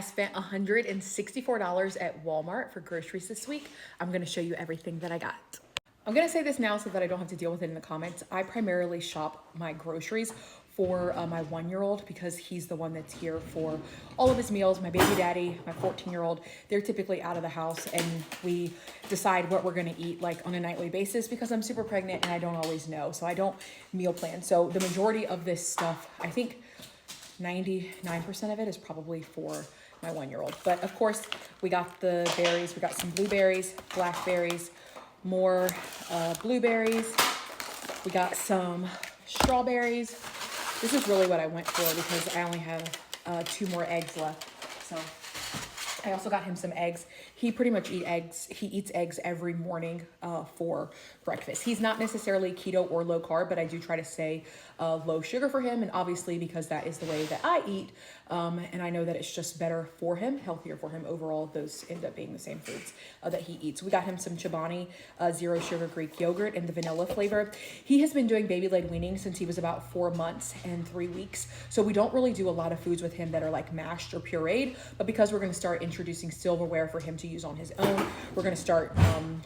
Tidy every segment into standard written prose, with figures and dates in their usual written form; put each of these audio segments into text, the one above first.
I spent $164 at Walmart for groceries this week. I'm gonna show you everything that I got. I'm gonna say this now so that I don't have to deal with it in the comments. I primarily shop my groceries for my 1-year-old because he's the one that's here for all of his meals. My baby daddy, my 14-year-old, they're typically out of the house and we decide what we're gonna eat like on a nightly basis because I'm super pregnant and I don't always know. So I don't meal plan. So the majority of this stuff, I think 99% of it is probably for my 1-year-old. But of course, we got the berries. We got some blueberries, blackberries, more blueberries. We got some strawberries. This is really what I went for because I only have 2 more eggs left. So I also got him some eggs. He pretty much eats eggs every morning for breakfast. He's not necessarily keto or low carb, but I do try to say low sugar for him. And obviously because that is the way that I eat, and I know that it's just better for him, healthier for him overall, those end up being the same foods that he eats. We got him some Chobani zero sugar Greek yogurt in the vanilla flavor. He has been doing baby-led weaning since he was about 4 months and 3 weeks. So we don't really do a lot of foods with him that are like mashed or pureed, but because we're gonna start introducing silverware for him to use on his own, we're gonna start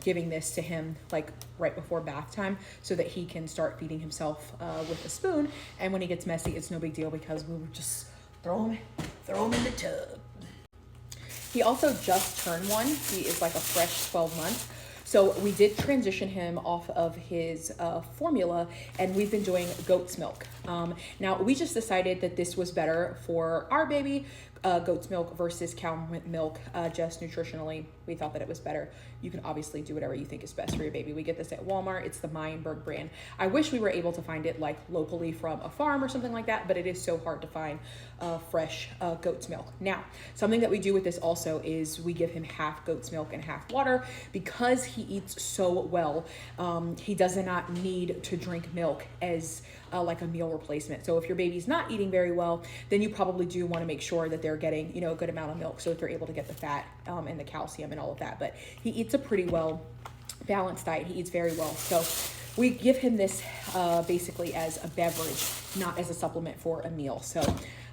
giving this to him like right before bath time so that he can start feeding himself with a spoon. And when he gets messy, it's no big deal because we would just throw him in the tub. He also just turned 1. He is like a fresh 12 months. So we did transition him off of his formula and we've been doing goat's milk. Now we just decided that this was better for our baby, goat's milk versus cow milk, just nutritionally. We thought that it was better. You can obviously do whatever you think is best for your baby. We get this at Walmart. It's the Meinberg brand. I wish we were able to find it like locally from a farm or something like that, but it is so hard to find fresh goat's milk. Now, something that we do with this also is we give him half goat's milk and half water because he eats so well. He does not need to drink milk as like a meal replacement. So if your baby's not eating very well, then you probably do want to make sure that they're getting, you know, a good amount of milk so that they're able to get the fat and the calcium and all of that. But he eats a pretty well balanced diet. He eats very well. So we give him this basically as a beverage, not as a supplement for a meal. So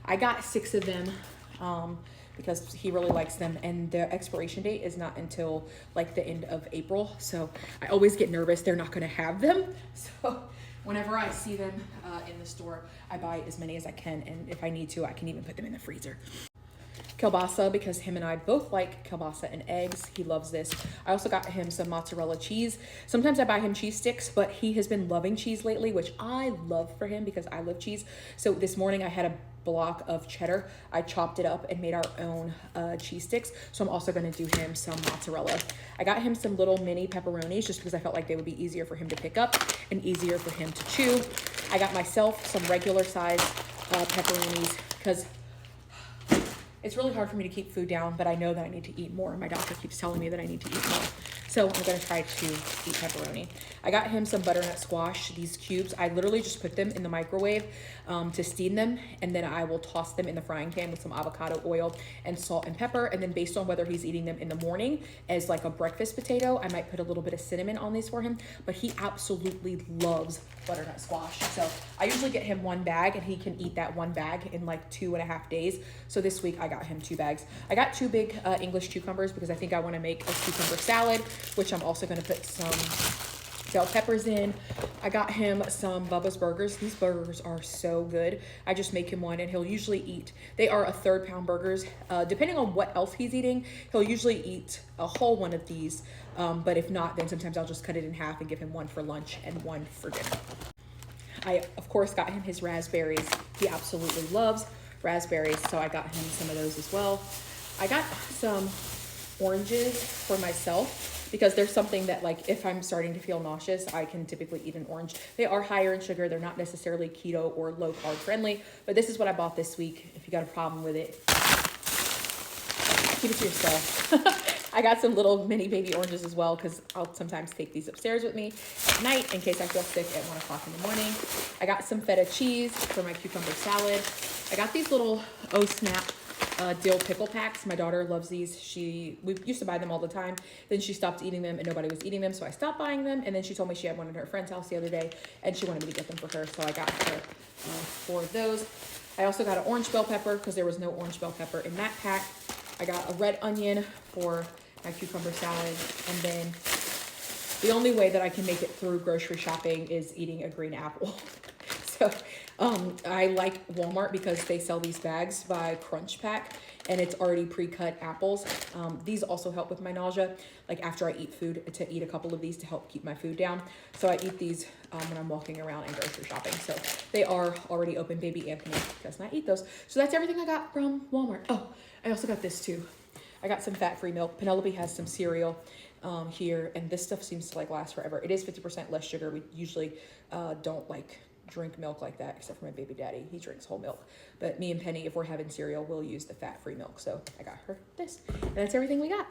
I got 6 of them because he really likes them, and the expiration date is not until like the end of April. So I always get nervous they're not going to have them. So whenever I see them in the store, I buy as many as I can, and if I need to, I can even put them in the freezer. Kielbasa, because him and I both like kielbasa and eggs. He loves this. I also got him some mozzarella cheese. Sometimes I buy him cheese sticks, but he has been loving cheese lately, which I love for him because I love cheese. So this morning I had a block of cheddar. I chopped it up and made our own cheese sticks. So I'm also going to do him some mozzarella. I got him some little mini pepperonis just because I felt like they would be easier for him to pick up and easier for him to chew. I got myself some regular size pepperonis because it's really hard for me to keep food down, but I know that I need to eat more. My doctor keeps telling me that I need to eat more. So I'm gonna try to eat pepperoni. I got him some butternut squash, these cubes. I literally just put them in the microwave to steam them, and then I will toss them in the frying pan with some avocado oil and salt and pepper. And then based on whether he's eating them in the morning as like a breakfast potato, I might put a little bit of cinnamon on these for him, but he absolutely loves butternut squash. So I usually get him 1 bag and he can eat that 1 bag in like 2.5 days. So this week I got him 2 bags. I got 2 big English cucumbers because I think I want to make a cucumber salad, which I'm also going to put some bell peppers in. I got him some Bubba's burgers. These burgers are so good. I just make him one and he'll usually eat, they are a 1/3 pound burgers. Depending on what else he's eating, he'll usually eat a whole one of these. But if not, then sometimes I'll just cut it in half and give him 1 for lunch and 1 for dinner. I, of course, got him his raspberries. He absolutely loves raspberries, so I got him some of those as well. I got some oranges for myself because there's something that, like, if I'm starting to feel nauseous, I can typically eat an orange. They are higher in sugar. They're not necessarily keto or low carb friendly, but this is what I bought this week. If you got a problem with it, keep it to yourself. I got some little mini baby oranges as well because I'll sometimes take these upstairs with me at night in case I feel sick at 1 o'clock in the morning. I got some feta cheese for my cucumber salad. I got these little Oh Snap dill pickle packs. My daughter loves these. We used to buy them all the time. Then she stopped eating them and nobody was eating them, so I stopped buying them. And then she told me she had one at her friend's house the other day and she wanted me to get them for her, so I got her 4 of those. I also got an orange bell pepper because there was no orange bell pepper in that pack. I got a red onion for my cucumber salad. And then the only way that I can make it through grocery shopping is eating a green apple. So I like Walmart because they sell these bags by Crunch Pack, and it's already pre-cut apples. These also help with my nausea, like after I eat food, to eat a couple of these to help keep my food down. So I eat these when I'm walking around and grocery shopping. So they are already open. Baby Anthony does not eat those. So that's everything I got from Walmart. Oh, I also got this too. I got some fat-free milk. Penelope has some cereal here, and this stuff seems to like last forever. It is 50% less sugar. We usually don't like drink milk like that, except for my baby daddy. He drinks whole milk. But me and Penny, if we're having cereal, we'll use the fat-free milk. So I got her this. And that's everything we got.